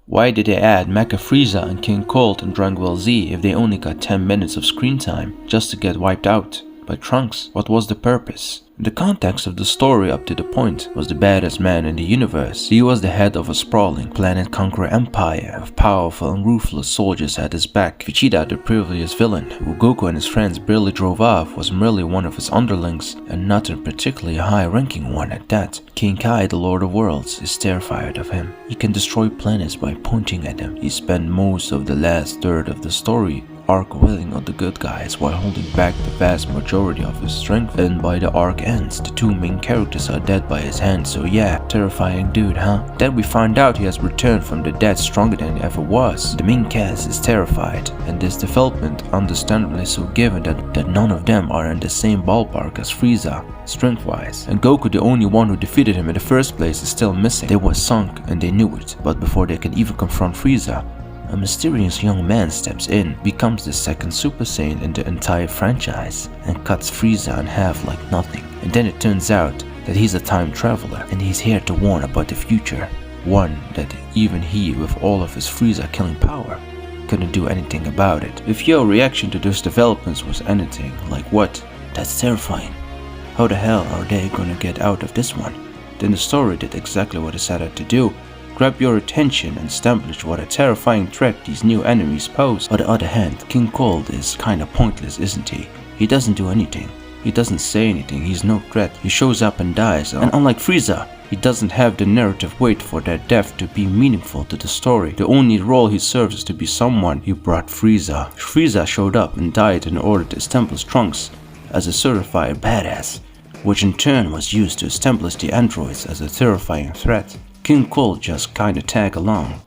Why did they add Mecha Frieza and King Cold and Dragon Ball Z if they only got 10 minutes of screen time just to get wiped out by Trunks? What was the purpose? The context of the story up to the point was the baddest man in the universe. He was the head of a sprawling planet-conquering empire of powerful and ruthless soldiers at his back. Vegeta, the previous villain, who Goku and his friends barely drove off, was merely one of his underlings and not a particularly high-ranking one at that. King Kai, the Lord of Worlds, is terrified of him. He can destroy planets by pointing at them. He spent most of the last third of the story arc willing on the good guys while holding back the vast majority of his strength, and by the arc ends, the two main characters are dead by his hand. So yeah, terrifying dude, huh? Then we find out he has returned from the dead stronger than he ever was. The main cast is terrified, and this development understandably so given that none of them are in the same ballpark as Frieza, strength-wise. And Goku, the only one who defeated him in the first place, is still missing. They were sunk and they knew it, but before they can even confront Frieza, a mysterious young man steps in, becomes the second Super Saiyan in the entire franchise, and cuts Frieza in half like nothing. And then it turns out that he's a time traveler, and he's here to warn about the future. One that even he, with all of his Frieza killing power, couldn't do anything about it. If your reaction to those developments was anything like what? That's terrifying. How the hell are they gonna get out of this one? Then the story did exactly what it set out to do. Grab your attention and establish what a terrifying threat these new enemies pose. On the other hand, King Cold is kinda pointless, isn't he? He doesn't do anything. He doesn't say anything, he's no threat. He shows up and dies, and unlike Frieza, he doesn't have the narrative weight for their death to be meaningful to the story. The only role he serves is to be someone who brought Frieza. Frieza showed up and died in order to establish Trunks as a certified badass, which in turn was used to establish the androids as a terrifying threat. King Cold just kinda tag along.